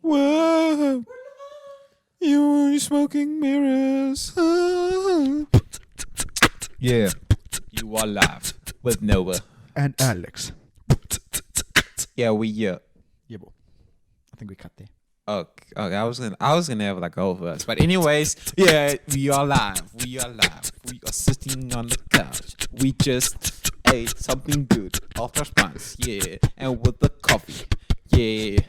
Whoa, you smoking mirrors. Yeah, you are live with Noah and Alex. Yeah, we Yeah, bro. I think we cut there. Okay, I was gonna have like a whole verse, but anyways, yeah, we are live. We are sitting on the couch. We just ate something good after spans, yeah, and with the coffee, yeah,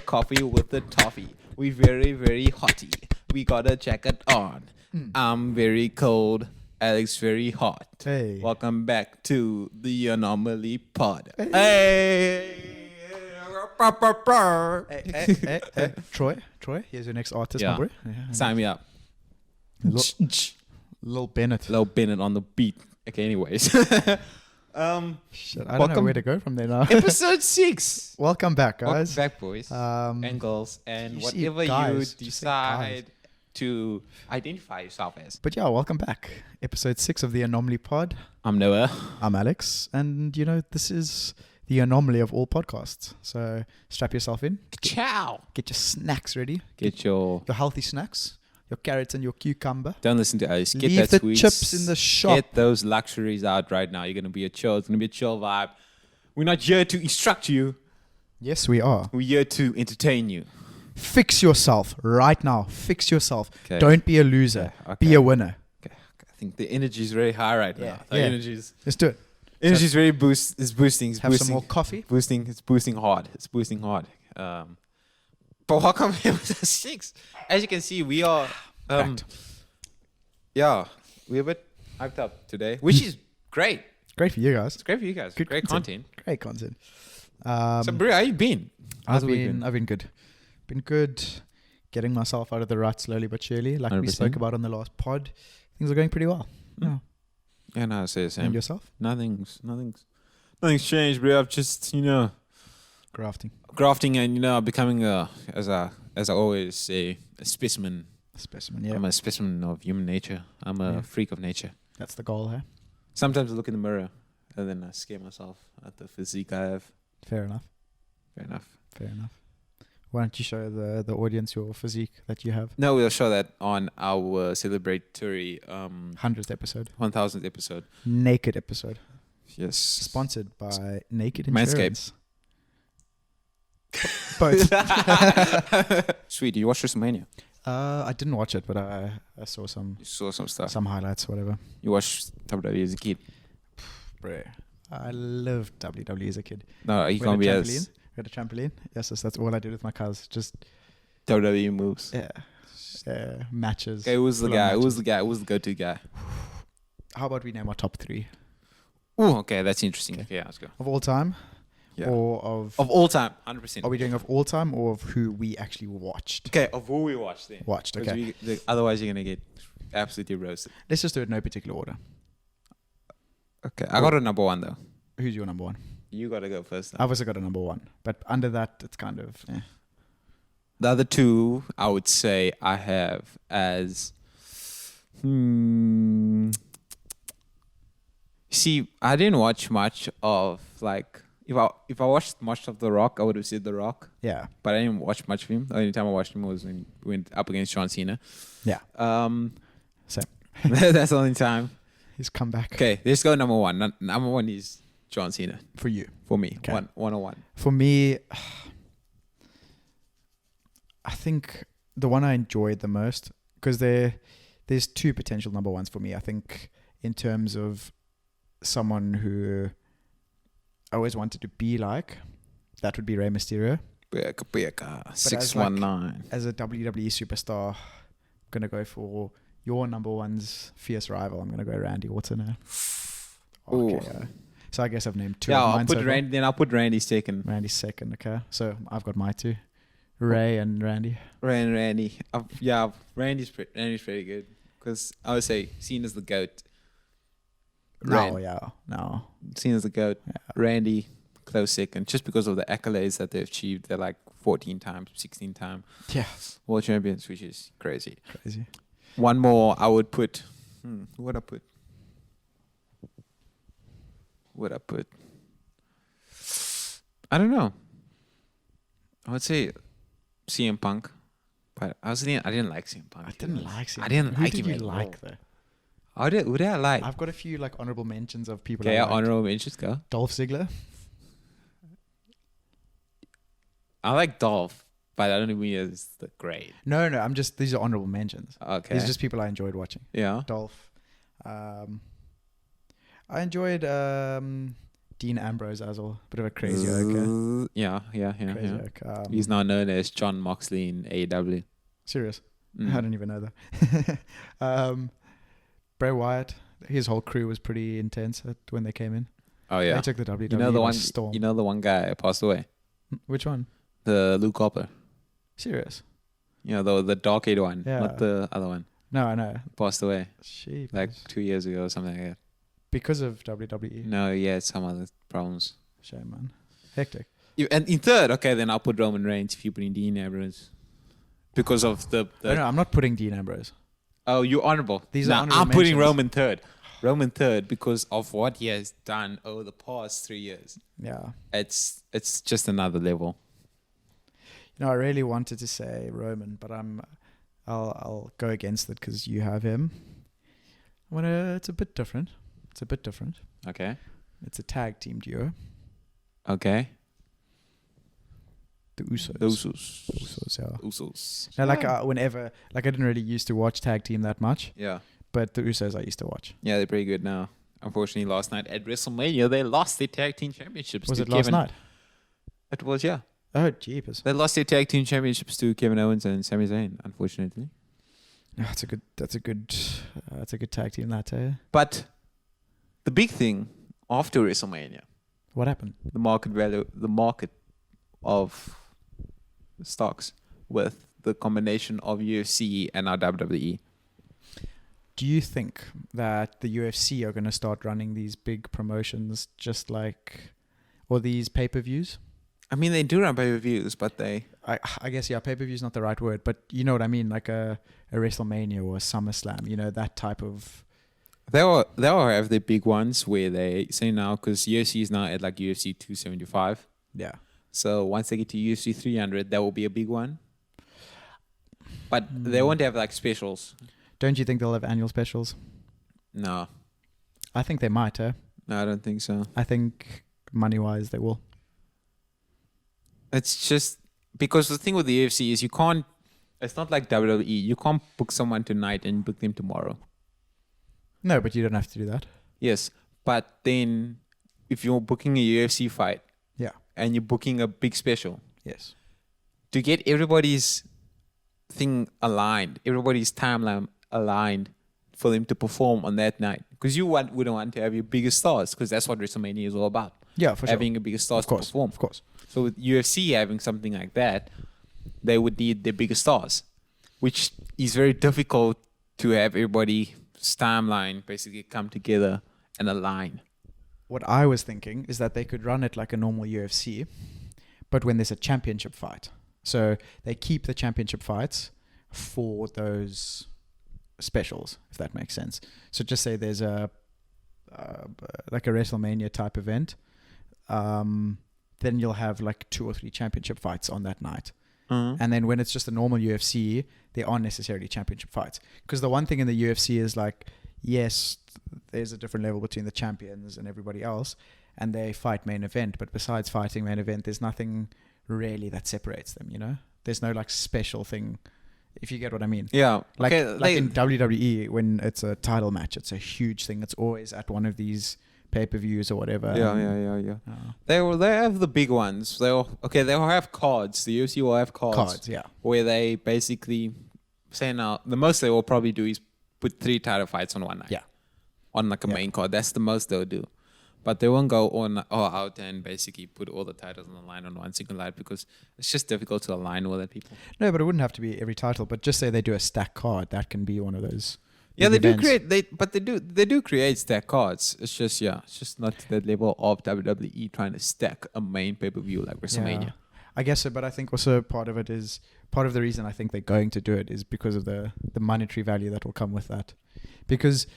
coffee with the toffee. We very very hotty. We got a jacket on. I'm very cold. Alex very hot. Hey. Welcome back to the Anomaly Pod. Hey. Hey. Troy, here's your next artist, Yeah. my boy. Sign me up. Lil Bennett. Lil Bennett on the beat. Okay, anyways. Shit, I don't know where to go from there now. Episode 6. Welcome back, Welcome guys. back, boys and girls. And whatever guys, you just say guys. decide to identify yourself as. But yeah, welcome back. Episode 6 of the Anomaly Pod. I'm Noah. I'm Alex. And, this is the anomaly of all podcasts. So strap yourself in. Ciao. Get your snacks ready. Get your healthy snacks. Your carrots and your cucumber. Don't listen to us. Get Leave that the sweets. chips in the shop. Get those luxuries out right now. You're gonna be a chill. It's gonna be a chill vibe. We're not here to instruct you. Yes, we are. We're here to entertain you. Fix yourself right now. Fix yourself. Okay. Don't be a loser. Okay. Be a winner. Okay. I think the energy is very high right now. The Let's do it. energy is very boosting. It's boosting. Have some more coffee. It's boosting hard. But welcome to episode 6. As you can see, we are we're a bit hyped up today, which is great. Great for you guys. It's great for you guys. Good Great content. Great content. So, bro, how you been? I've been good. Been good. Getting myself out of the rut slowly but surely, like 100%. we spoke about on the last pod. Things are going pretty well. Yeah. Yeah, no, I say the same. And yourself? Nothing's changed, bro. I've just grafting and becoming as I always say, a specimen. Specimen. Yeah. I'm a specimen of human nature. I'm a freak of nature. That's the goal, huh? Sometimes I look in the mirror and then I scare myself at the physique I have. Fair enough. Why don't you show the audience your physique that you have? No, we'll show that on our celebratory 100th episode. 1000th episode. Naked episode. Yes. Sponsored by Naked Manscaped. Insurance. Both. Sweet. Did you watch WrestleMania? I didn't watch it, but I saw some You saw some stuff. some highlights, whatever. You watched WWE as a kid? Bro, I loved WWE as a kid. No, you We can't be had a as trampoline. We had a trampoline. Yes, that's all I did with my cuz. Just WWE moves. matches. Okay, who was the full-on guy? Who matches. was the guy? Who was the go-to guy? How about we name our top 3 Oh, okay, that's interesting. Okay, let's go. of all time, Yeah. or of Of all time, 100%. are we doing of all time or of who we actually watched? Okay, of who we watched then. Watched. 'Cause Okay. Otherwise, you're gonna get absolutely roasted. Let's just do it in no particular order. Okay, I got a number 1 though. Who's your number 1? You gotta go first. Though. I've also got a number 1, but under that, it's kind of. The other 2, I would say I have as. See, I didn't watch much of like. If I watched much of The Rock, I would have said The Rock. Yeah. But I didn't watch much of him. The only time I watched him was when we went up against John Cena. Yeah. Same. That's the only time. His comeback. Okay, let's go number 1. Number 1 is John Cena For you. for me. Okay. 101. For me, I think the one I enjoyed the most, because there's 2 potential number 1s for me. I think in terms of someone who I always wanted to be like, that would be Rey Mysterio. Beka. 619. As a WWE superstar, I'm going to go for your number 1's fierce rival. I'm going to go Randy Orton. Ooh. Okay. So I guess I've named 2 Yeah, of I'll mine put so far. Randy. Then I'll put Randy second. Randy's second, okay. So I've got my 2. Ray and Randy. Randy. Randy's pretty good because I would say Cena's the GOAT. No. Cena's the GOAT. Yeah. Randy close second, just because of the accolades that they've achieved. They're like 14 times, 16 times Yeah. world champions, which is crazy. Crazy. One more, I would put. Who would I put? I don't know. I would say CM Punk. But I didn't like CM Punk. I didn't like CM I didn't Punk. Who like did him you at like all. though? Who did I like? I've got a few like honorable mentions of people. Okay, I liked. honorable mentions go. Dolph Ziggler. I like Dolph, but I don't think he is the great. No, these are honorable mentions. Okay. These are just people I enjoyed watching. Yeah. Dolph. I enjoyed Dean Ambrose as well. Bit of a crazy oak. Yeah. Crazy oak. He's now known as John Moxley in AEW. Serious? Mm. I don't even know that. Bray Wyatt. His whole crew was pretty intense when they came in. Oh yeah. They took the WWE You know the by one. storm. You know the one guy passed away. Which one? The Luke Harper. Serious? You know the dark-haired one, Yeah. not the other one. No, I know. Passed away Sheep. like 2 years ago or something like that. Because of WWE. No, he had some other problems. Shame, man. Hectic. And in third, okay, then I'll put Roman Reigns if you put in Dean Ambrose. Because of the No, I'm not putting Dean Ambrose. Oh, you're honorable. These are honorable I'm putting mentions. Roman third. Roman third because of what he has done over the past 3 years. Yeah. It's just another level. I really wanted to say Roman, but I'll go against it because you have him. It's a bit different. Okay. It's a tag team duo. Okay. The Usos. Usos. Yeah. Usos. Now, whenever, I didn't really used to watch tag team that much, Yeah. but the Usos I used to watch. Yeah, they're pretty good now. Unfortunately, last night at WrestleMania, they lost their tag team championships. Was to it last Kevin. night? It was, yeah. Oh, jeepers. They lost their tag team championships to Kevin Owens and Sami Zayn, unfortunately. That's a good tag team, that, eh? But the big thing after WrestleMania, What happened? the market of stocks with the combination of UFC and our WWE. Do you think that the UFC are going to start running these big promotions or these pay-per-views? I mean, they do run pay-per-views, but they... I guess, yeah, pay-per-view is not the right word, but you know what I mean, like a WrestleMania or a SummerSlam, that type of... They'll have the big ones where they say now, because UFC is now at like UFC 275. Yeah. So once they get to UFC 300, that will be a big one. But they won't have like specials. Don't you think they'll have annual specials? No. I think they might, eh? No, I don't think so. I think money-wise they will. It's just because the thing with the UFC is it's not like WWE. You can't book someone tonight and book them tomorrow. No, but you don't have to do that. Yes. But then if you're booking a UFC fight, Yeah. and you're booking a big special, Yes. to get everybody's thing aligned, everybody's timeline aligned for them to perform on that night. Because you wouldn't want to have your biggest stars, because that's what WrestleMania is all about. Yeah, for sure. Having a biggest stars to perform. Of course. So with UFC having something like that, they would need their biggest stars, which is very difficult to have everybody's timeline basically come together and align. What I was thinking is that they could run it like a normal UFC, but when there's a championship fight. So they keep the championship fights for those specials, if that makes sense. So just say there's like a WrestleMania type event, then you'll have like 2 or 3 championship fights on that night. Mm-hmm. And then when it's just a normal UFC, there aren't necessarily championship fights. Because the one thing in the UFC is like, yes, there's a different level between the champions and everybody else, and they fight main event. But besides fighting main event, there's nothing really that separates them, There's no like special thing, if you get what I mean. Yeah. Like Okay, in WWE, when it's a title match, it's a huge thing. It's always at one of these pay-per-views or whatever. Yeah. They have the big ones. They'll have cards. The UFC will have cards. Yeah. Where they basically say now the most they will probably do is put 3 title fights on one night. Yeah. On like a main card. That's the most they'll do. But they won't go on out and basically put all the titles on the line on one single night, because it's just difficult to align with other people. No, but it wouldn't have to be every title. But just say they do a stack card, that can be one of those. Yeah, they events. they do create stack cards. It's just not to that level of WWE trying to stack a main pay-per-view like WrestleMania. Yeah, I guess so, but I think also part of the reason I think they're going to do it is because of the monetary value that will come with that. Because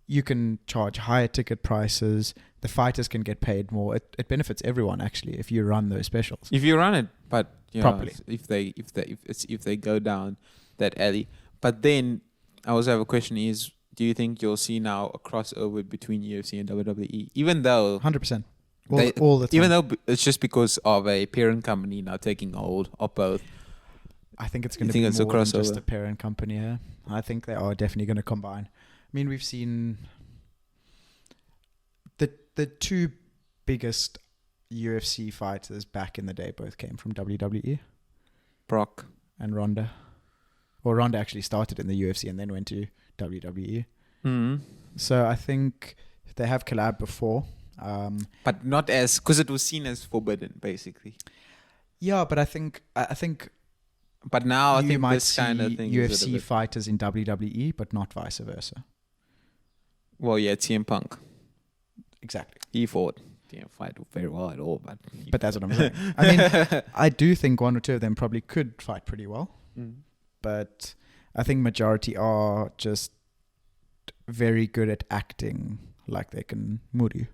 you can charge higher ticket prices. The fighters can get paid more. It benefits everyone actually if you run those specials. If you run it, but Properly. if they go down that alley. But then I also have a question: is do you think you'll see now a crossover between UFC and WWE? Even though 100%. All the time. Even though it's just because of a parent company now taking hold of both. I think it's going to think be it's a more than just crossover? a parent company. Yeah, I think they are definitely going to combine. I mean, we've seen the two biggest UFC fighters back in the day both came from WWE. Brock. And Ronda. Well, Ronda actually started in the UFC and then went to WWE. Mm-hmm. So I think they have collabed before. But not as, because it was seen as forbidden, basically. Yeah, but I think But now I you think might this kind of see thing is a UFC bit, fighters in WWE, but not vice versa. well, yeah, CM Punk. Exactly. He fought. Didn't fight very well at all, But that's what I'm saying. I mean, I do think one or two of them probably could fight pretty well, but I think majority are just very good at acting like they can muru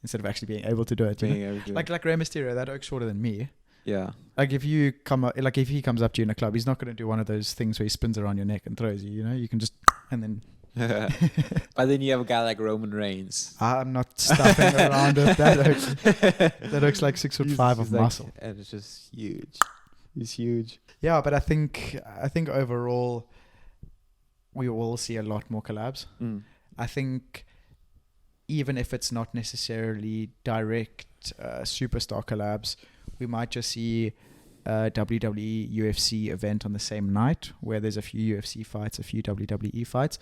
instead of actually being able to do it. You know? Like Rey Mysterio, that oak's shorter than me. yeah. Like if you come up, like if he comes up to you in a club, he's not going to do one of those things where he spins around your neck and throws you. You know, you can just and then. But then you have a guy like Roman Reigns. I'm not stuffing around with that oak. That looks like 6'5" of like, muscle. and it's just huge. He's huge. Yeah, but I think overall we will see a lot more collabs. I think even if it's not necessarily direct superstar collabs, we might just see a WWE UFC event on the same night where there's a few UFC fights, a few WWE fights.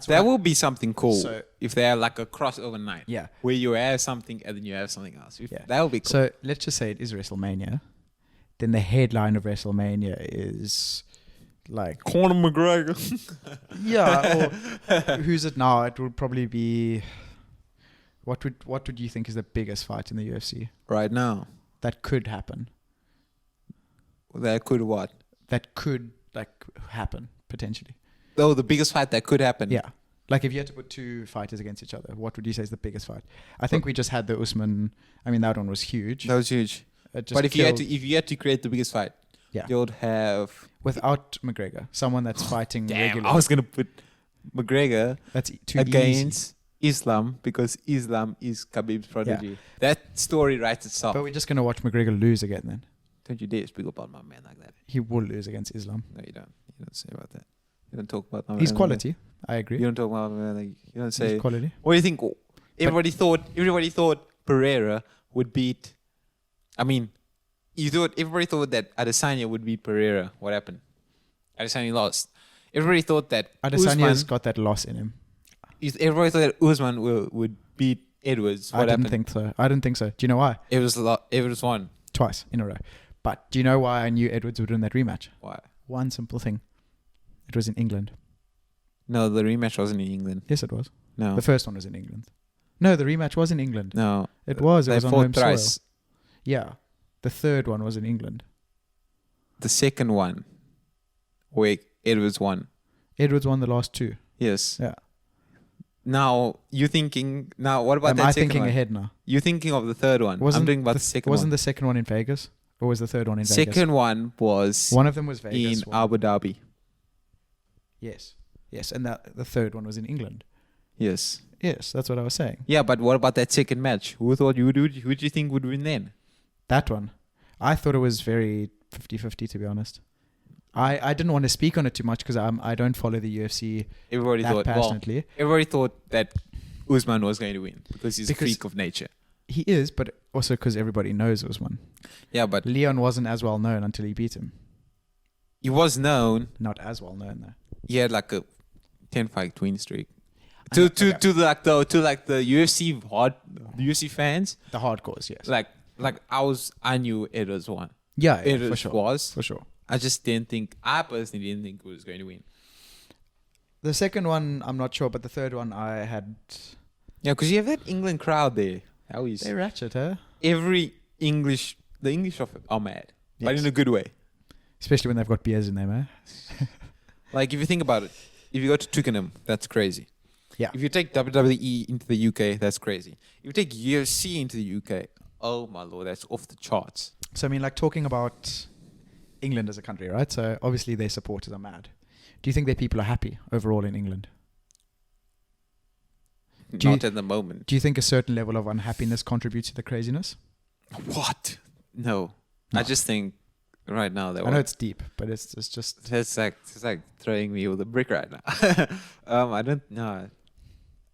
That will be something cool So- if they have like a crossover night. Yeah. Where you have something and then you have something else. Yeah. That would be cool. So let's just say it is WrestleMania. Then the headline of WrestleMania is like Conor McGregor. yeah, or who's it now? It would probably be what would you think is the biggest fight in the UFC Right now. that could happen? That could what? That could like happen potentially. Oh, the biggest fight that could happen. Yeah. Like if you had to put two fighters against each other, what would you say is the biggest fight? I think we just had the Usman. I mean, that one was huge. That was huge. It just But if you killed- had to create the biggest fight, Yeah. you'd have without McGregor, someone that's fighting regularly. I was gonna put McGregor That's too against Islam because Islam is Khabib's prodigy. That story writes itself. But we're just gonna watch McGregor lose again. Then Don't you dare speak about my man like that. he will lose against Islam. No, you don't. You don't say about that. You don't talk about my He's man quality. I Like agree. that. You don't talk about my man like you don't say. He's quality. What do you think? Everybody thought Pereira would beat. I mean, everybody thought that Adesanya would beat Pereira. What happened? Adesanya lost. Everybody thought that Adesanya's got that loss in him. Everybody thought that Usman would beat Edwards. What I didn't happened? think so. I didn't think so. Do you know why? Edwards won. Twice in a row. But do you know why I knew Edwards would win that rematch? Why? One simple thing. It was in England. No, the rematch wasn't in England. Yes, it was. No. The first one was in England. No, the rematch was in England. No. It was. It They was on fought home thrice. soil. Yeah. The third one was in England. The second one, where Edwards won. Edwards won the last two. Yes. Yeah. Now what about Am that I second thinking one? ahead now? You're thinking of the third one. I'm thinking about the second Wasn't one. the second one in Vegas? Or was the third one in Vegas? Second one was One of them was Vegas. in Abu Dhabi. Yes. Yes. And the third one was in England. Yes. Yes, that's what I was saying. Yeah, but what about that second match? Who thought who do you think would win then? That one. I thought it was very 50-50, to be honest. I didn't want to speak on it too much because I don't follow the UFC Everybody that thought passionately. everybody thought that Usman was going to win because he's a freak of nature. He is, but also because everybody knows Usman. Yeah, but Leon wasn't as well known until he beat him. he was known. Not as well known though. He had like a 10-fight win streak. I know, To the UFC fans, The hardcores, yes. I knew Edwards won. Yeah, Edwards for sure. was. For sure. I personally didn't think he was going to win. The second one, I'm not sure, but the third one I had... Yeah, because you have that England crowd there. How is They're ratchet, huh? the English are mad, but Yes. in a good way. Especially when they've got beers in them, eh? Like if you think about it, if you go to Twickenham, that's crazy. Yeah. If you take WWE into the UK, that's crazy. If you take UFC into the UK, oh my lord, that's off the charts. So I mean, like talking about England as a country, right? So obviously their supporters are mad. Do you think their people are happy overall in England? Not at the moment. Do you think a certain level of unhappiness contributes to the craziness? What? No. I just think right now I know it's deep, but it's just it's like throwing me with a brick right now. I don't know.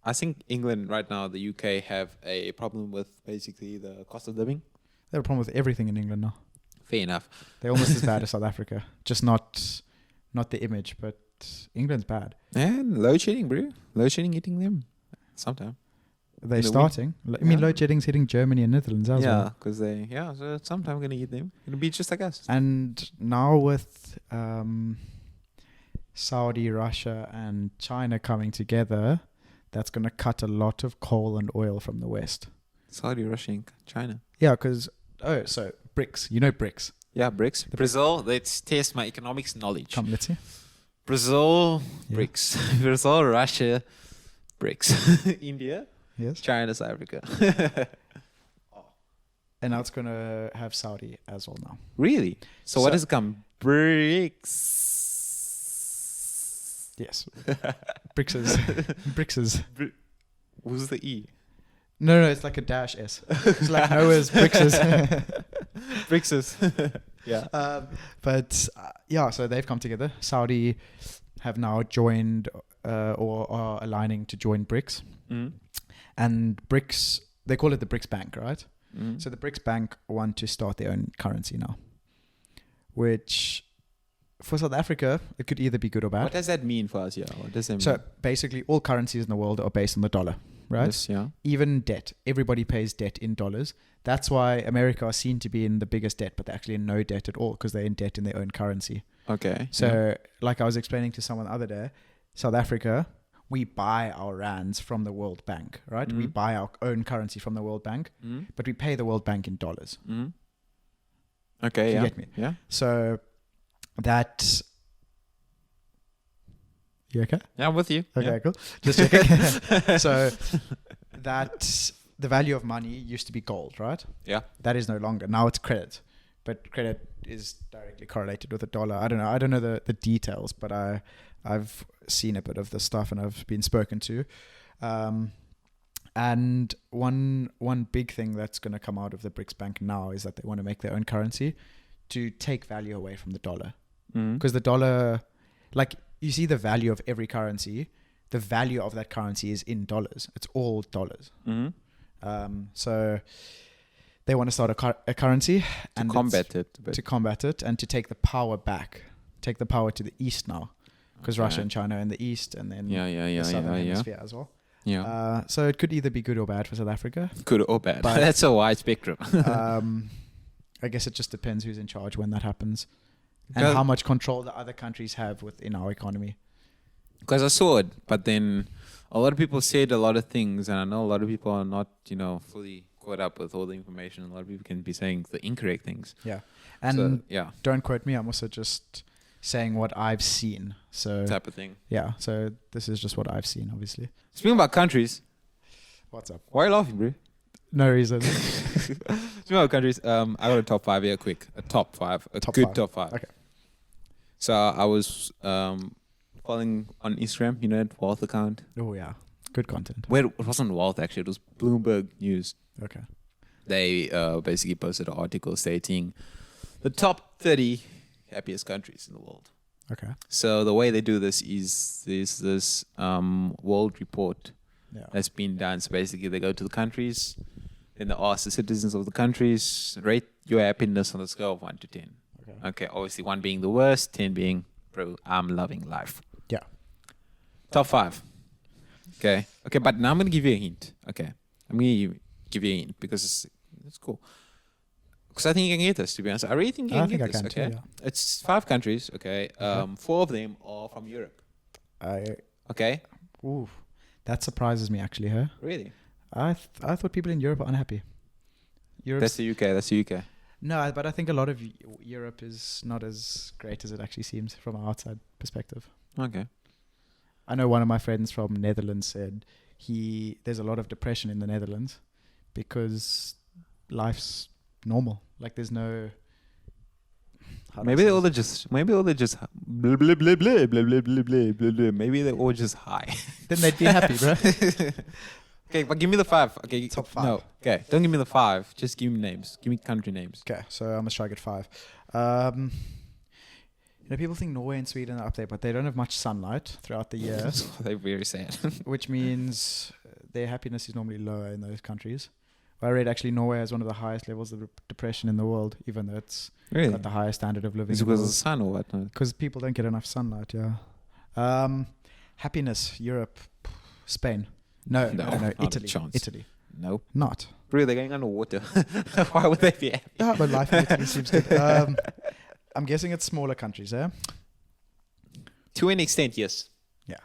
I think England right now, the UK have a problem with basically the cost of living. they have a problem with everything in England now. Fair enough. They're almost as bad as South Africa, just not the image, but England's bad. And load shedding, bro. Load shedding hitting them sometime. They're In the starting. I mean, load shedding's hitting Germany and Netherlands as well. Yeah, because so sometime gonna hit them. It'll be just like us. And now with Saudi, Russia, and China coming together, that's going to cut a lot of coal and oil from the West. Saudi, Russia, and China. Yeah, because, so BRICS. You know BRICS. Yeah, BRICS. Brazil, let's test my economics knowledge. Come, let's see. Brazil, Yeah. BRICS. Brazil, Russia, BRICS. India, Yes. China, South Africa. And now it's going to have Saudi as well now. Really? So what does it come? BRICS. Yes. BRICS is. BRICS is. Who's the E? No, it's like a dash S. It's like Noah's BRICS is. BRICS is. Yeah. Yeah, so they've come together. Saudi have now joined or are aligning to join BRICS. Mm. And BRICS, they call it the BRICS Bank, right? Mm. So the BRICS Bank want to start their own currency now, which for South Africa, it could either be good or bad. What does that mean for us? Yeah. What does that mean? So basically, all currencies in the world are based on the dollar, right? Yes, yeah. Even debt. Everybody pays debt in dollars. That's why America are seen to be in the biggest debt, but they're actually in no debt at all because they're in debt in their own currency. Okay. So like I was explaining to someone the other day, South Africa, we buy our rands from the World Bank, right? Mm. We buy our own currency from the World Bank, but we pay the World Bank in dollars. Mm. Okay, You yeah. get me? Yeah. So that... You okay? Yeah, I'm with you. Okay, Yeah. cool. Just checking. So that the value of money used to be gold, right? Yeah. That is no longer. Now it's credit. But credit is directly correlated with the dollar. I don't know the details, but I've seen a bit of the stuff and I've been spoken to. And one big thing that's going to come out of the BRICS Bank now is that they want to make their own currency to take value away from the dollar. Because the dollar, like you see the value of every currency, the value of that currency is in dollars. It's all dollars. So they want to start a currency and combat it. to combat it and to take the power back, take the power to the east now, because Russia and China are in the east and then the southern hemisphere as well. Yeah. So it could either be good or bad for South Africa. Good or bad. But that's a wide spectrum. I guess it just depends who's in charge when that happens and how much control the other countries have within our economy. Because I saw it, but then a lot of people said a lot of things, and I know a lot of people are not, fully caught up with all the information. A lot of people can be saying the incorrect things. Yeah. And yeah, don't quote me. I'm also just saying what I've seen. So type of thing. Yeah. So this is just what I've seen, obviously. Speaking about countries. What's up? Why are you laughing, bro? No reason. Speaking about countries, I got a top 5 here quick. A top 5. Top 5. Okay. So I was following on Instagram, that Wealth account. Oh, yeah. Good content. Well, it wasn't Wealth, actually. It was Bloomberg News. Okay. They basically posted an article stating the top 30 happiest countries in the world. Okay. So the way they do this is there's this world report that's been done. So basically they go to the countries and they ask the citizens of the countries, rate your happiness on a scale of 1 to 10. Okay, obviously 1 being the worst, 10 being, bro, I'm loving life. Yeah. Top 5. Okay, but now I'm going to give you a hint. Okay, I'm going to give you a hint because it's cool. Because I think you can get this, to be honest. I really think you can get this, okay? Too, yeah. It's 5 countries, okay? 4 of them are from Europe. Okay? Ooh, that surprises me, actually, huh? Really? I thought people in Europe are unhappy. That's the UK. No, but I think a lot of Europe is not as great as it actually seems from an outside perspective. Okay. I know one of my friends from Netherlands said there's a lot of depression in the Netherlands because life's normal. Like there's no. Maybe they're all just blah, blah, blah, blah, blah, blah, blah, blah, blah, blah. Maybe they're all just high. Then they'd be happy, bro. Okay, but give me the 5. Okay, Top 5. No, okay, don't give me the 5. Just give me names. Give me country names. Okay, so I'm gonna try to get 5. People think Norway and Sweden are up there, but they don't have much sunlight throughout the year, They're very sad. which means their happiness is normally lower in those countries. I read actually Norway has one of the highest levels of depression in the world, even though it's Really? got the highest standard of living. Is it because of the sun or what? No. Because people don't get enough sunlight, yeah. Happiness, Europe, Spain. No, not a Italy. chance. Italy. No. Not. Bro, they're going underwater. Why would they be happy? Yeah, but life in Italy seems good. I'm guessing it's smaller countries, eh? To an extent, yes. Yeah.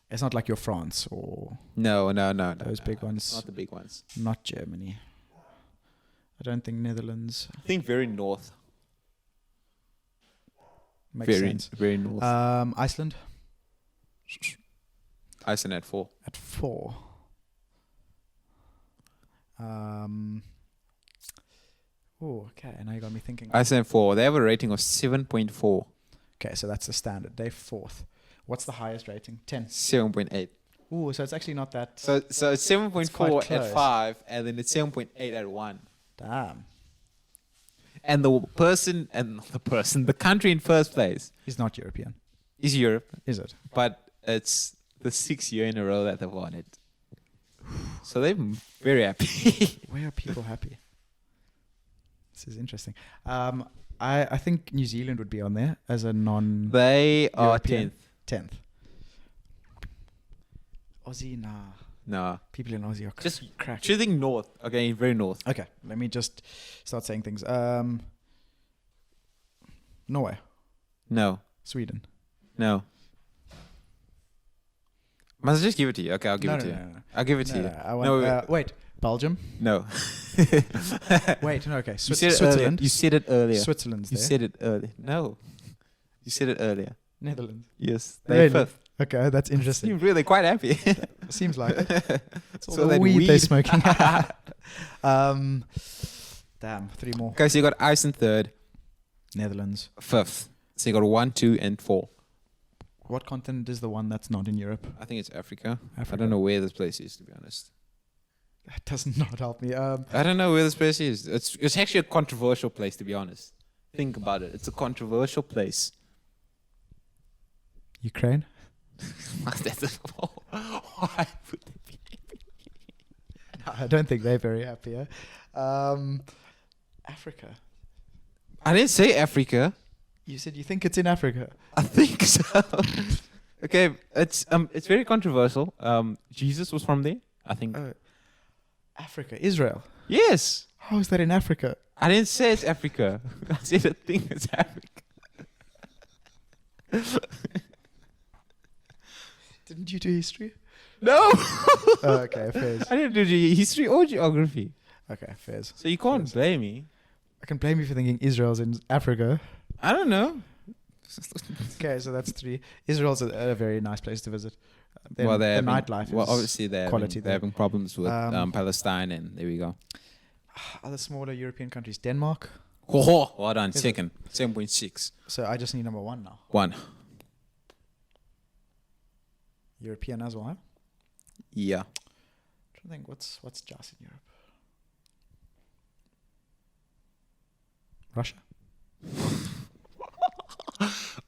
It's not like your France or No. those big ones. Not the big ones. Not Germany. I don't think Netherlands I think very north. makes Very, sense. very north. Iceland Iceland at 4. at 4. Okay. Now you got me thinking. Iceland 4. They have a rating of 7.4. Okay, so that's the standard. They're 4th. What's the highest rating? 10. 7.8. Ooh, so it's actually not that. So it's 7.4 quite at close. 5, and then it's 7.8 at 1. Damn. And the country in first place He's not European, is Europe, is it? but it's the 6th year in a row that they've won it. So they're very happy. Where are people happy? This is interesting. I think New Zealand would be on there as a non. They are European. 10th. 10th. Aussie, nah. No. People in Aussie are Just crack. choosing north. Okay, very north. Okay, let me just start saying things. Norway, No. Sweden. No. Must I just give it to you? Okay, I'll give No, it to no, you. no, no. I'll give it to you. I want, wait, Belgium. No. Wait, no, okay. You said it Switzerland. earlier. You said it earlier. Switzerland's You there. said it earlier. No. You said it earlier. Netherlands. Yes. They're Really? 5th. Okay, that's interesting. You're really quite happy. Seems like it. It's all So the that weed they're weed. smoking. Damn, 3 more. Okay, so you got Iceland 3rd, Netherlands. 5th. So you got 1, 2, and 4. What continent is the one that's not in Europe? I think it's Africa. I Africa. don't know where this place is, to be honest. That does not help me. I don't know where this place is. It's actually a controversial place, to be honest. Think about it. It's a controversial place. Ukraine? Why would they be? I don't think they're very happy. Africa. I didn't say Africa. You said you think it's in Africa. I think so. Okay, it's very controversial. Jesus was from there, I think. Africa. Israel. Yes. How is that in Africa? I didn't say it's Africa. I said I think it's Africa. Didn't you do history? No. Okay, fairs. I didn't do history or geography. Okay, fairs. So you can't blame me. I can blame you for thinking Israel's in Africa. I don't know. Okay, so that's 3. Israel's a very nice place to visit. The they're nightlife Well, is obviously they're quality they're having problems with Um, Palestine, and there we go. other smaller European countries. Denmark. Oh, well done. Is it? Second, 7.6. So I just need number 1 now. 1. European as well. Huh? Yeah. I'm trying to think what's just in Europe. Russia?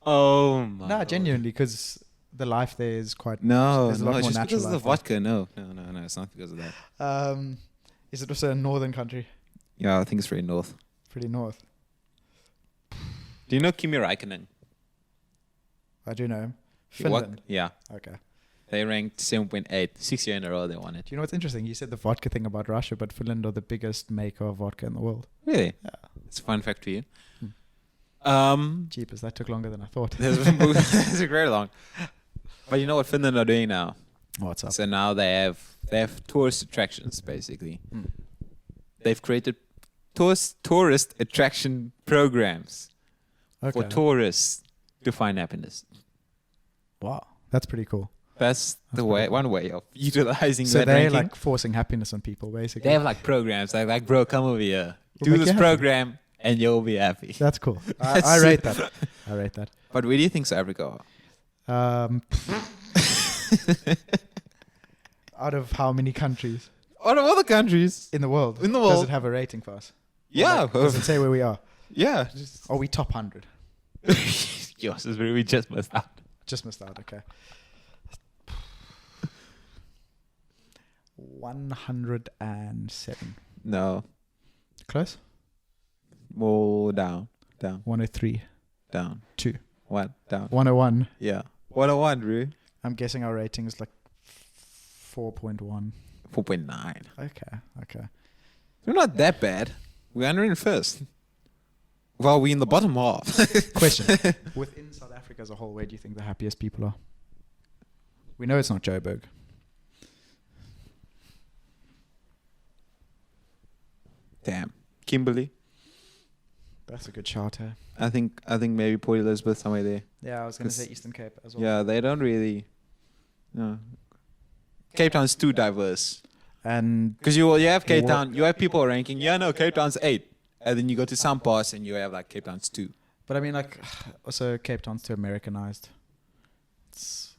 Oh my. No, genuinely, because the life there is quite. No, there's a lot no, it's more just because of the natural life vodka. No, it's not because of that. there. Is it also a northern country? Yeah, I think it's very north. Pretty north. Do you know Kimi Räikkönen? I do know him. He wa- Finland. Yeah, Okay. they ranked 7.8. 6 years in a row they won it. Do you know what's interesting? You said the vodka thing about Russia, but Finland are the biggest maker of vodka in the world. Really? Yeah. It's a fun fact for you. Hmm. Jeepers, that took longer than I thought. It's a great long. But you know what Finland are doing now? What's up? So now they have tourist attractions basically. Hmm. They've created tourist attraction programs for Okay. tourists to find happiness. Wow, that's pretty cool. That's the pretty way. cool. One way of utilizing So that they're ranking. like forcing happiness on people, basically. They have like programs. Like, bro, come over here. We'll Do make this you happy. program and you'll be happy. That's cool. I rate that. I rate that. But where do you think South Africa are? Out of how many countries Out of all the countries. in the world? In the Does world. it have a rating for us? Yeah. Does it say where we are? Yeah. Are we top 100? Yours is where we just missed out. Just missed out. Okay. 107. No. Close. More down. 103. Down. 2. 1. Down. 101. Yeah. 101, bro. I'm guessing our rating is like 4.1. 4.9. Okay. We're not that bad. We're under in first. Well, we're in the bottom half. Question. Within South Africa as a whole, where do you think the happiest people are? We know it's not Joburg. Damn. Kimberley. That's a good shout, eh? I think maybe Port Elizabeth, somewhere there. Yeah, I was going to 'Cause- say Eastern Cape as well. Yeah, they don't really. No. Cape Town's too diverse. And Because you have Cape Town, you have people ranking, yeah, no, Cape Town's 8. And then you go to some parts and you have like Cape Town's 2. but I mean, like, also Cape Town's too Americanized.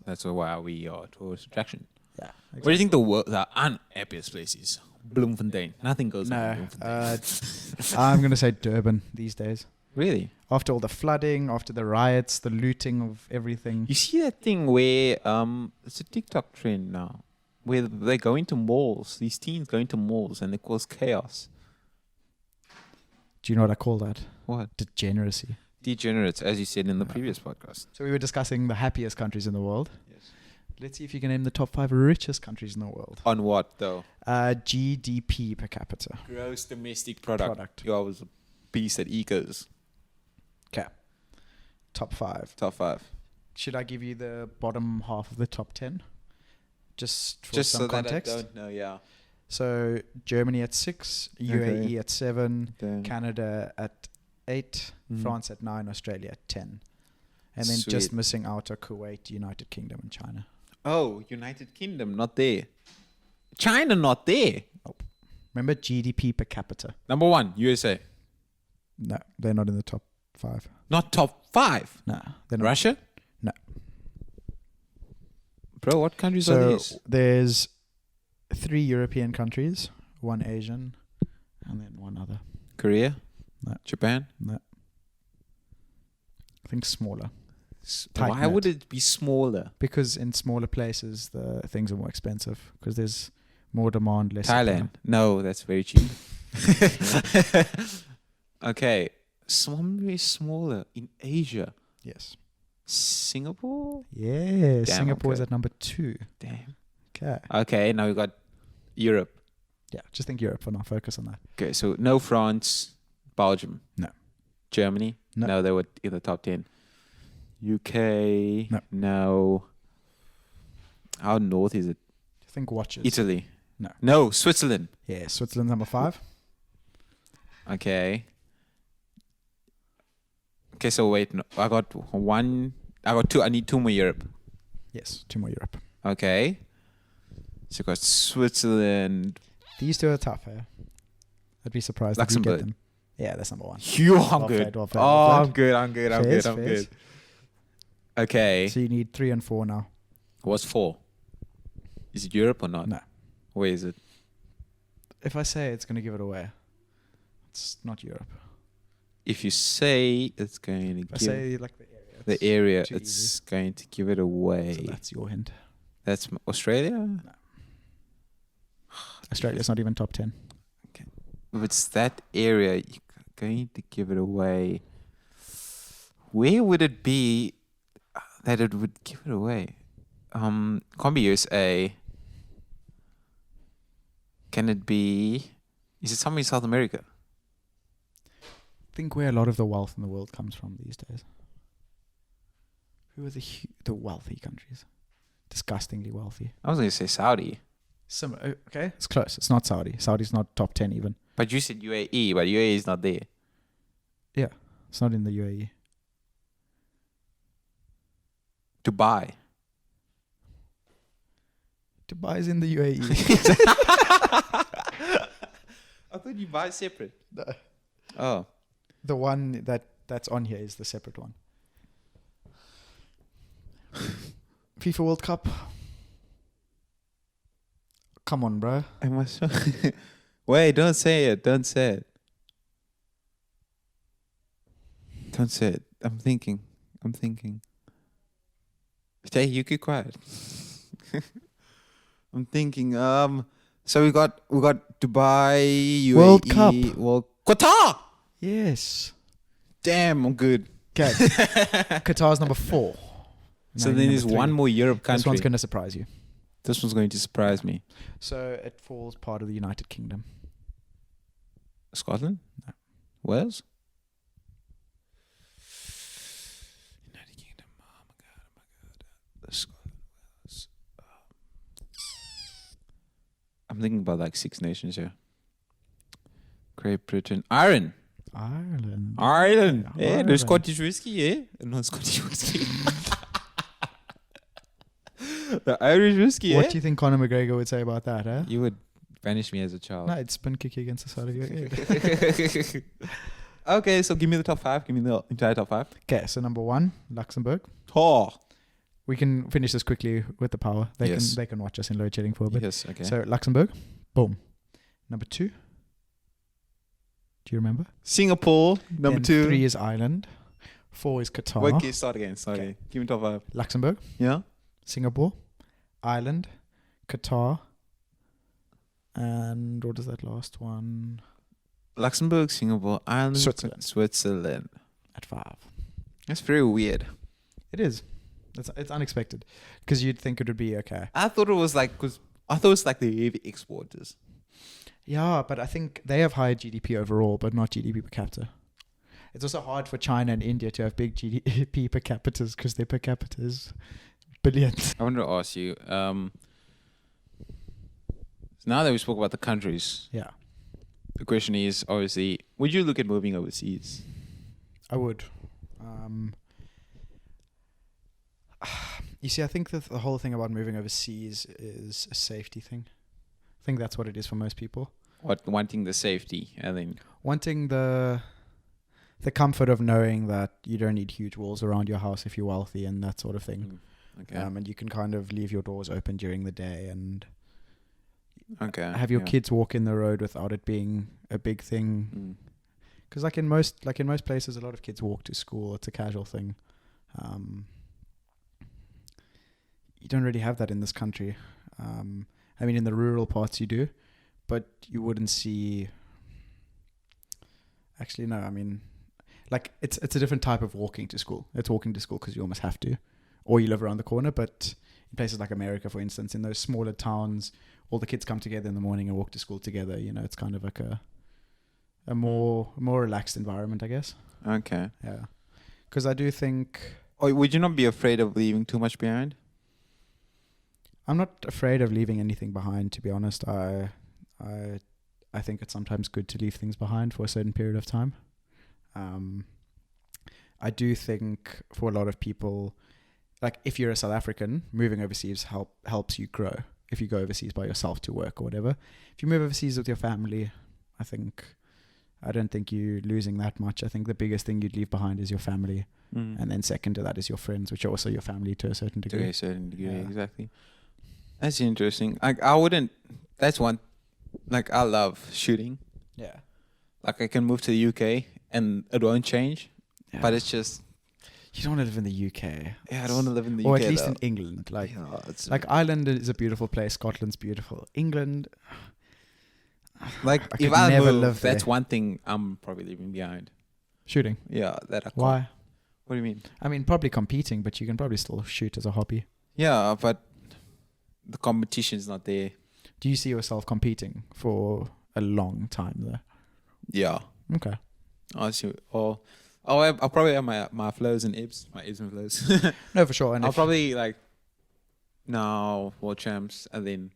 That's why we are tourist attraction. Yeah. Where do you think the unhappiest place is? Bloemfontein. Nothing goes on in No, Bloemfontein. I'm going to say Durban these days. Really? After all the flooding, after the riots, the looting of everything. You see that thing where it's a TikTok trend now, where they go into malls. These teens go into malls and they cause chaos. Do you know what I call that? What? Degeneracy. Degenerates, as you said in the previous podcast. So we were discussing the happiest countries in the world. Yes. Let's see if you can name the top 5 richest countries in the world. On what though? GDP per capita. Gross domestic product. You always a beast at ecos. Okay. Top 5. Top 5. Should I give you the bottom half of the top 10? Just for Just some so context. that I don't know, yeah. So Germany at 6, UAE at 7, Damn. Canada at 8, Mhm. France at 9, Australia at 10. And then Sweet. just missing out are Kuwait, United Kingdom, and China. Oh, United Kingdom, not there. China, not there. Remember GDP per capita? Number 1, USA. No, they're not in the top 5. Not top 5. No, they're not. Russia? No. Bro, what countries are So these? there's 3 European countries, 1 Asian, and then 1 other. Korea? No. Japan? No. I think smaller. Why Tight would knit. it be smaller? Because in smaller places, the things are more expensive. Because there's more demand, less Thailand? supply. No, that's very cheap. Okay. Somewhere smaller in Asia. Yes. Singapore? Yeah, Damn, Singapore is okay. at number 2. Damn. Okay. Okay, now we got Europe. Yeah, just think Europe for now. Focus on that. Okay, so no France, Belgium. No. Germany? No. They were in the top 10. UK? No. No. How north is it? Think watches. Italy? No. No, Switzerland. Yeah, Switzerland's number 5. Okay. Okay, so wait. No, I got 2. I need 2 more Europe. Yes, 2 more Europe. Okay. So I got Switzerland. These 2 are tough, eh? I'd be surprised if you Luxembourg. get them. Yeah, that's number 1. You, I'm Well good. played, well played, Oh, well I'm good. I'm Fairs, good. fairs. Okay. So you need 3 and 4 now. What's 4? Is it Europe or not? No. Where is it? If I say it's going to give it away, it's not Europe. If you say it's going to If I give say like the area, the it's area, too it's going to give it away. So that's your hint. That's Australia? Australia's not even top 10. If it's that area, you're going to give it away. Where would it be that it would give it away? Can't be USA. Can it be? Is it somewhere in South America? Think where a lot of the wealth in the world comes from these days. Who are the wealthy countries? Disgustingly wealthy. I was going to say Saudi. Okay, it's close. It's not Saudi. Saudi's not top 10 even. But you said UAE, but UAE is not there. Yeah, it's not in the UAE. Dubai. Dubai's in the UAE. I thought you buy separate. No. Oh. The one that's on here is the separate one. FIFA World Cup. Come on, bro. Am I sure? Wait, don't say it. Don't say it. Don't say it. I'm thinking. Jay, you keep quiet. I'm thinking. So we got Dubai, UAE, World Cup. Qatar. Yes. Damn, I'm good. Okay. Qatar's number 4. So No, then number there's 3. one more Europe country. This one's going to surprise you. This one's going to surprise me. So it falls part of the United Kingdom. Scotland? No. Wales? United Kingdom. Oh my god. Scotland, Wales. I'm thinking about like 6 nations here. Great Britain. Ireland. Yeah, the Scottish whiskey, yeah? No, Scottish whiskey. The Irish whiskey, What do you think Conor McGregor would say about that, huh? You would banish me as a child. No, it's spin kick against the side of your head. Okay, so give me the top 5. Give me the entire top 5. Okay, so number 1, Luxembourg. Oh. We can finish this quickly with the power. They Yes. can watch us in load shedding for a bit. Yes, okay. So Luxembourg, boom. Number 2. Do you remember? Singapore, number Then 2. 3 is Ireland. 4 is Qatar. Wait, okay, start again. Okay. Give me top 5. Luxembourg, Yeah? Singapore, Ireland, Qatar, and what is that last one? Luxembourg, Singapore, Ireland, Switzerland. At 5. That's very weird. It is. It's unexpected because you'd think it would be okay. I thought it was like, the heavy exporters. Yeah, but I think they have higher GDP overall, but not GDP per capita. It's also hard for China and India to have big GDP per capitas because their per capita is billions. I wanted to ask you, so now that we spoke about the countries, Yeah, the question is obviously, would you look at moving overseas? I would. You see, I think that the whole thing about moving overseas is a safety thing. I think that's what it is for most people. What, wanting the safety and then... Wanting the comfort of knowing that you don't need huge walls around your house if you're wealthy and that sort of thing. Okay. And you can kind of leave your doors open during the day and have your yeah. kids walk in the road without it being a big thing. Because like in most places, a lot of kids walk to school. It's a casual thing. You don't really have that in this country. I mean, in the rural parts you do, but you wouldn't see. Actually, no. I mean, like it's a different type of walking to school. It's walking to school because you almost have to, or you live around the corner. But in places like America, for instance, in those smaller towns, all the kids come together in the morning and walk to school together. You know, it's kind of like a more relaxed environment, I guess. Okay. Yeah, because I do think. Or would you not be afraid of leaving too much behind? I'm not afraid of leaving anything behind, to be honest. I think it's sometimes good to leave things behind for a certain period of time. I do think for a lot of people, like if you're a South African, moving overseas helps you grow. If you go overseas by yourself to work or whatever. If you move overseas with your family, I don't think you're losing that much. I think the biggest thing you'd leave behind is your family. And then second to that is your friends, which are also your family to a certain degree. To a certain degree, Yeah. exactly. That's interesting. Like that's one, like I love shooting. Yeah. Like I can move to the UK and it won't change, Yeah. but it's just, You don't want to live in the UK. yeah, I don't want to live in the Or UK. at least though. in England. Like, Yeah, it's like Ireland is a beautiful place. Scotland's beautiful. England, like I if could I never move, live that's there. one thing I'm probably leaving behind. shooting. Yeah, that I can't. Why? What do you mean? I mean, probably competing, but you can probably still shoot as a hobby. Yeah, but the competition's not there. Do you see yourself competing for a long time there? Yeah. Okay. Honestly, I'll probably have my flows and ebbs, my ebbs and flows. No, for sure. And I'll probably like now world champs and then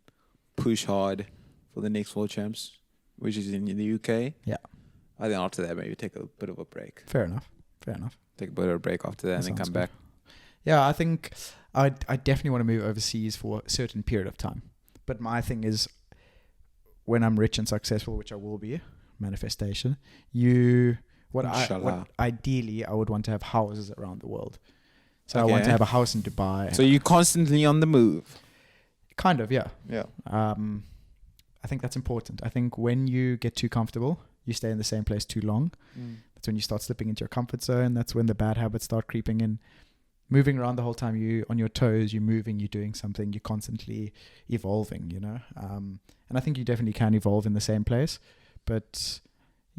push hard for the next world champs, which is in the UK. Yeah. I think after that maybe take a bit of a break. Fair enough. Take a bit of a break after that and then sounds come good. back. Yeah, I think I definitely want to move overseas for a certain period of time. But my thing is, when I'm rich and successful, which I will be, manifestation, what ideally I would want to have houses around the world. So I want to have a house in Dubai. So you're constantly on the move. Kind of, yeah. Yeah. I think that's important. I think when you get too comfortable, you stay in the same place too long. That's when you start slipping into your comfort zone. That's when the bad habits start creeping in. Moving around the whole time, you on your toes, you're moving, you're doing something, you're constantly evolving, you know. And I think you definitely can evolve in the same place, but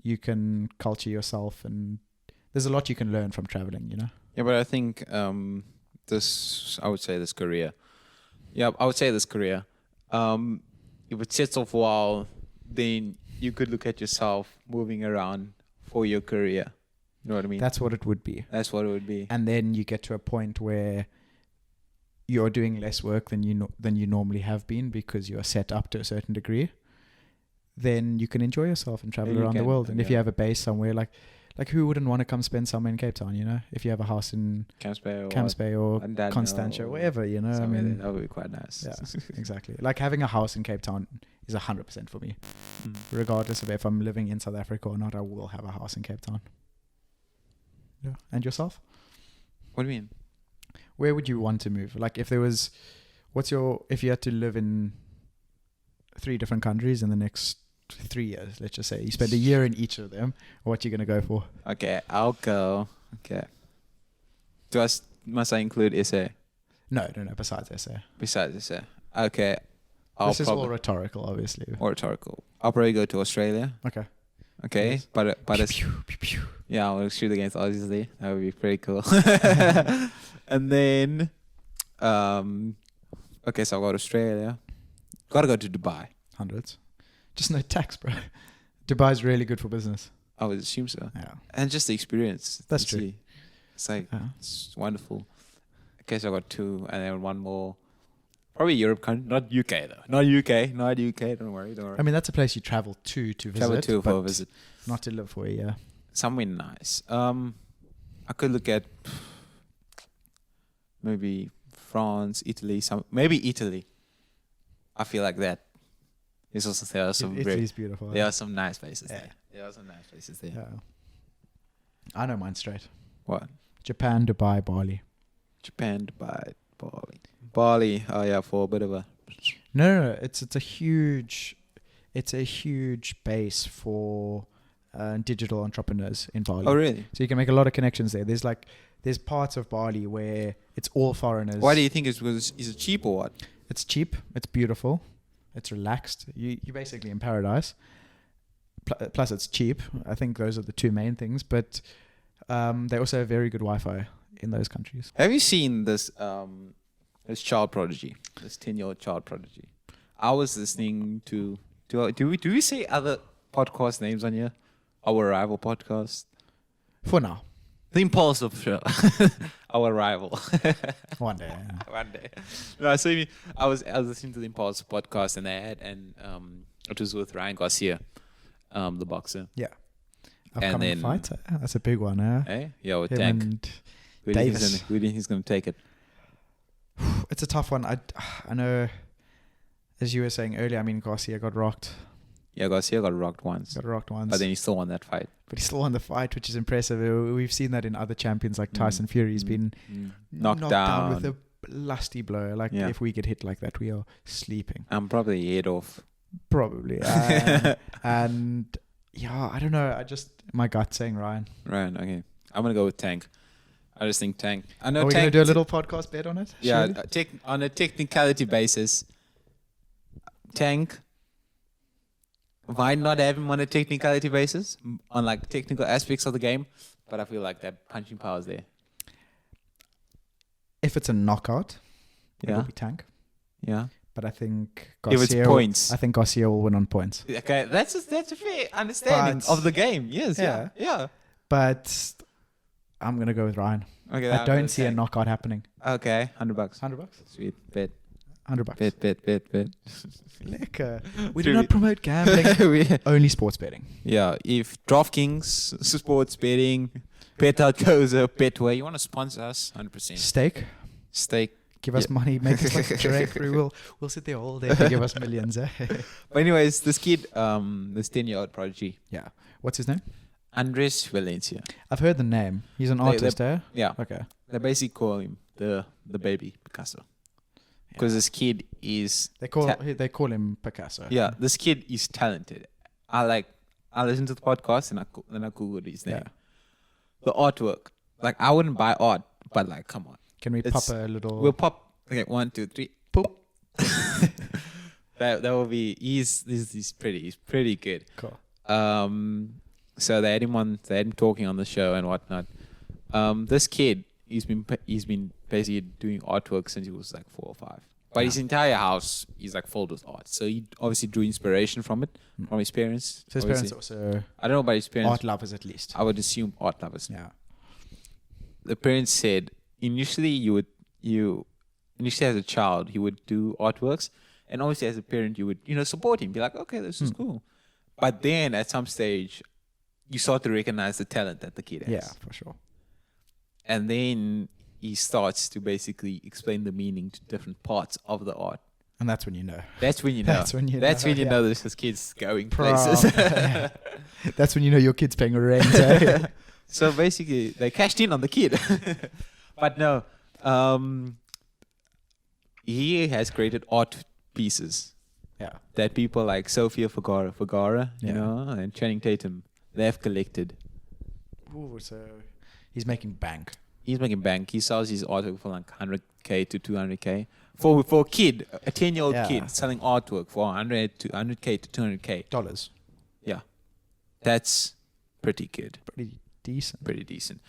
you can culture yourself, and there's a lot you can learn from traveling, you know. Yeah, but I think I would say this career. Yeah, I would say this career. If it sets off well, then you could look at yourself moving around for your career. You know what I mean? That's what it would be. That's what it would be. And then you get to a point where you're doing less work than you normally have been because you are set up to a certain degree. Then you can enjoy yourself and travel around the world. And if you have a base somewhere, like who wouldn't want to come spend summer in Cape Town, you know? If you have a house in Camps Bay or Constantia, wherever, you know? I mean, that would be quite nice. Yeah, exactly. Like having a house in Cape Town is 100% for me. Regardless of if I'm living in South Africa or not, I will have a house in Cape Town. Yeah. And yourself? What do you mean? Where would you want to move? Like if if you had to live in 3 different countries in the next 3 years, let's just say you spend a year in each of them, what are you going to go for? Okay, I'll go. Okay. Must I include SA? No, besides SA. Besides SA. Okay. This is all rhetorical, obviously. Or rhetorical. I'll probably go to Australia. Okay, yes. but it's yeah, I'll shoot against Aussies. That would be pretty cool. And then, okay, so I'll go to Australia. Gotta go to Dubai. Hundreds. Just no tax, bro. Dubai's really good for business. I would assume so. Yeah. And just the experience. That's true. It's like, it's wonderful. Okay, so I got 2 and then 1 more. Probably Europe country, not UK though. Not UK. Don't worry. I mean, that's a place you travel to visit. Travel to for a visit. Not to live for a year. Somewhere nice. I could look at maybe France, Italy. Maybe Italy. I feel like that. Italy's beautiful. There are some nice places there. Yeah. I know mine straight. What? Japan, Dubai, Bali. Japan, Dubai, Bali. Bali. Oh yeah, for a bit of a. No. It's a huge base for digital entrepreneurs in Bali. Oh really? So you can make a lot of connections there. There's parts of Bali where it's all foreigners. Why do you think is it cheap or what? It's cheap. It's beautiful. It's relaxed. You're basically in paradise. Plus, it's cheap. I think those are the 2 main things. But they also have very good Wi-Fi in those countries. Have you seen this child prodigy? This 10-year-old child prodigy. I was listening to. Do we say other podcast names on here? Our rival podcast. For now. The Impulsive Show. Our rival. One day. No, so I was listening to the Impulsive podcast and it was with Ryan Garcia, the boxer. Yeah. Upcoming fight. That's a big one, eh? Yeah, with Tank. Who do you think he's going to take it? It's a tough one. I know, as you were saying earlier, I mean, Garcia got rocked. Yeah, Garcia got rocked once. But then he still won that fight. But he still won the fight, which is impressive. We've seen that in other champions like Tyson Fury. He's been knocked down with a lusty blow. Like, if we get hit like that, we are sleeping. I'm probably head off. Probably. And yeah, I don't know. My gut saying Ryan. Ryan, okay. I'm going to go with Tank. I just think Tank. I know. Are we going to do a little podcast bet on it? Yeah, on a technicality basis, Tank. Why not have him on a technicality basis, on like technical aspects of the game? But I feel like that punching power is there. If it's a knockout, it will be Tank. Yeah. But I think Garcia. If it's points, I think Garcia will win on points. Okay, that's a fair understanding of the game. Yes. Yeah. But I'm gonna go with Ryan. Okay. I don't see a knockout happening. Okay, $100. $100. Sweet bet. $100. Bet. Lekker. We do not promote gambling. Only sports betting. Yeah. If DraftKings, sports betting, Bet Out goes a Betway, you want to sponsor us? 100%. Steak. Give us money, make us like directory. We'll sit there all day to give us millions. But anyways, this kid, this 10-year-old prodigy, Yeah. What's his name? Andres Valencia. I've heard the name. He's an artist, eh? Yeah. Okay. They basically call him the baby Picasso. Because this kid is... They call him Picasso. Yeah, this kid is talented. I listen to the podcast and I Googled his name. Yeah. The artwork. Like, I wouldn't buy art, but like, come on. Can we pop a little... We'll pop... Okay, 1, 2, 3. Poop. that will be... He's pretty good. Cool. So they had him talking on the show and whatnot. This kid, he's been basically doing artwork since he was like 4 or 5. But his entire house is like filled with art. So he obviously drew inspiration from it, from his parents. So his parents also... I don't know about his parents. Art lovers at least. I would assume art lovers. Yeah. The parents said initially as a child, he would do artworks. And obviously as a parent, you would, support him. Be like, okay, this is cool. But then at some stage, you start to recognize the talent that the kid has. Yeah, for sure. And then he starts to basically explain the meaning to different parts of the art. And that's when you know. That's when you know. That's when you know this kid's going places. That's when you know your kid's paying rent. Eh? So basically, they cashed in on the kid. But no, he has created art pieces. Yeah. That people like Sofia Vergara, Yeah. and Channing Tatum, they have collected. Ooh, so he's making bank. He's making bank. He sells his artwork for like 100K to 200K. For a kid, a 10-year-old kid selling artwork for 100K to 200K. Dollars. Yeah. That's pretty good. Pretty decent.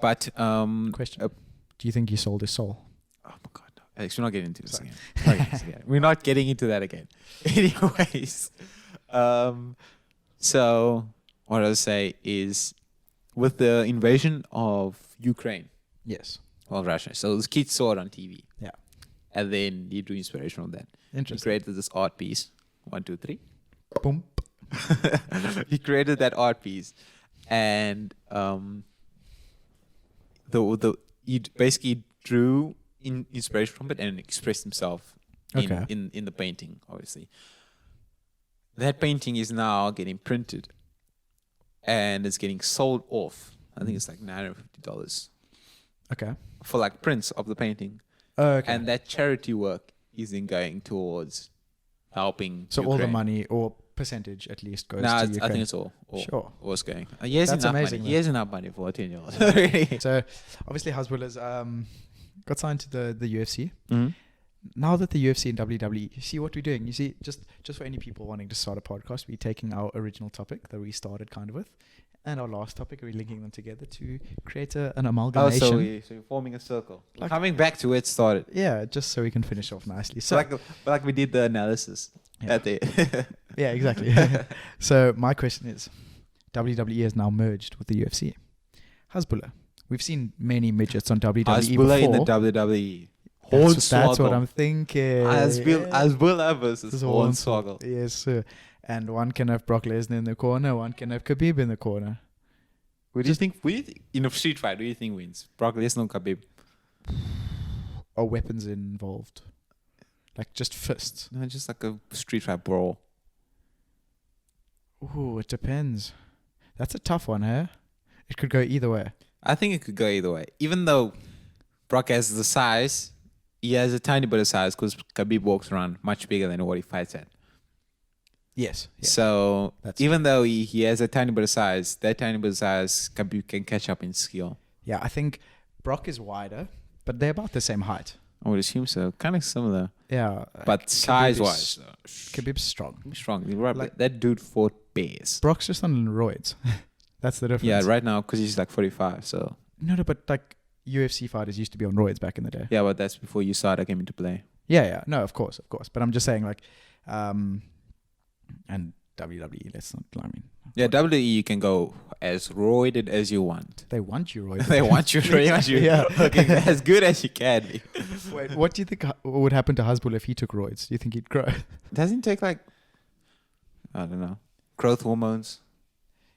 But Question. Do you think he sold his soul? Oh my God. No. Alex, we're not getting into this again. We're not getting into that again. Anyways. So what I'll say is with the invasion of Ukraine. Yes. Well, Russia. So this kid saw it on TV. Yeah. And then he drew inspiration from that. Interesting. He created this art piece. 1, 2, 3. Boom. He created that art piece. And he basically drew inspiration from it and expressed himself in the painting, obviously. That painting is now getting printed and it's getting sold off. I think it's like $950. Okay. For like prints of the painting. Okay. And that charity work is then going towards helping So Ukraine. all the money or percentage at least goes to Ukraine. I think it's all Sure. what's going. He has That's enough amazing, money. He has enough money for a 10-year-old. Really. So obviously Hasbulla's got signed to the UFC. Mm-hmm. Now that the UFC and WWE, you see what we're doing. You see, just for any people wanting to start a podcast, we're taking our original topic that we started kind of with, and our last topic, we're linking them together to create an amalgamation. So we're forming a circle. Like- Coming back to where it started. Yeah, just so we can finish off nicely. So like we did the analysis at the yeah, exactly. So my question is, WWE has now merged with the UFC. Hasbulla. We've seen many midgets on WWE Hasbulla before. in the WWE. That's what I'm thinking. Hasbulla versus Hornswoggle. Yes, sir. And one can have Brock Lesnar in the corner, one can have Khabib in the corner. What do you think? In a street fight, who do you think wins? Brock Lesnar or Khabib? Are weapons involved? Like just fists? No, just like a street fight brawl. Ooh, it depends. That's a tough one, huh? It could go either way. I think it could go either way. Even though Brock has the size, he has a tiny bit of size because Khabib walks around much bigger than what he fights at. Yes. So That's even though he has a tiny bit of size, that tiny bit of size, Khabib can catch up in skill. Yeah, I think Brock is wider, but they're about the same height. I would assume so. Kind of similar. Yeah. But size-wise, Khabib's strong. Strong. Right, that dude fought bears. Brock's just on roids. That's the difference. Yeah, right now, because he's like 45, so... No, but like UFC fighters used to be on roids back in the day. Yeah, but that's before USADA came into play. Yeah. No, of course. But I'm just saying like... and WWE, let's not... I mean... Yeah, WWE, you can go as roided as you want. They want you roided. They want you roided. Yeah. Looking as good as you can be. Wait, what do you think would happen to Hasbulla if he took roids? Do you think he'd grow? Doesn't it take like... I don't know. Growth hormones.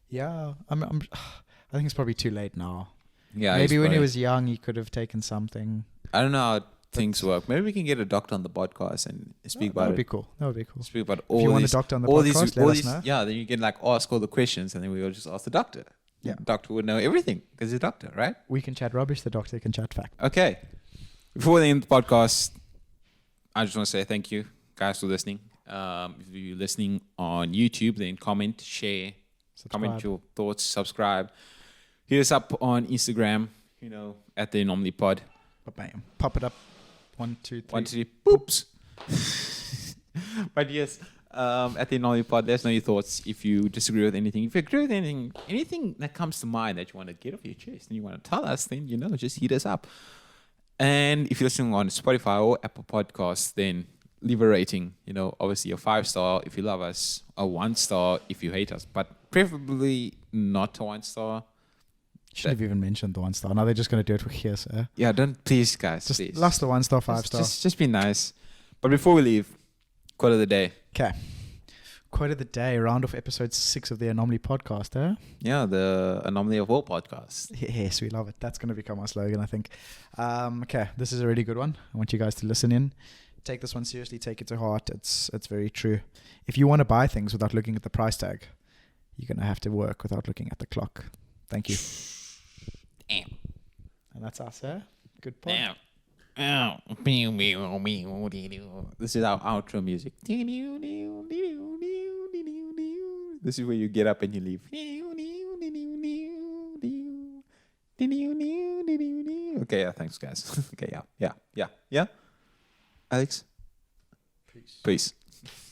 Yeah, I think it's probably too late now. Yeah, maybe when he was young, he could have taken something. I don't know how things work. Maybe we can get a doctor on the podcast and speak That about would it. be cool. That would be cool. Speak about If all you want a these, doctor on the all podcast, these, let all us these. know. Yeah, then you can like ask all the questions, and then we will just ask the doctor. Yeah. The doctor would know everything because he's a doctor, right? We can chat rubbish. The doctor can chat fact. Okay. Before we end the podcast, I just want to say thank you guys for listening. If you're listening on YouTube, then comment, share, comment your thoughts, subscribe. Hit us up on Instagram, at the Anomaly Pod. Bam. Pop it up. 1, 2, 3. 1, 2, 3, poops. But yes, at the Anomaly Pod, let us know your thoughts. If you disagree with anything, if you agree with anything that comes to mind that you want to get off your chest and you want to tell us, then, just hit us up. And if you're listening on Spotify or Apple Podcasts, then leave a rating. Obviously a 5-star if you love us, a 1-star if you hate us, but preferably not a 1-star. Shouldn't have even mentioned the 1-star. Now they're just going to do it for hearsay. Yeah, don't, please, guys. Just please. lost the 1-star, 5-star. Just be nice. But before we leave, quote of the day. Okay. Quote of the day. Round off episode 6 of the Anomaly podcast, eh? Yeah, the Anomaly of All podcast. Yes, we love it. That's going to become our slogan, I think. Okay, this is a really good one. I want you guys to listen in. Take this one seriously. Take it to heart. It's very true. If you want to buy things without looking at the price tag, you're going to have to work without looking at the clock. Thank you. Damn. And that's us, eh? Good point. Damn. This is our outro music. This is where you get up and you leave. Okay, yeah, thanks, guys. Okay, yeah. Alex? Peace. Peace.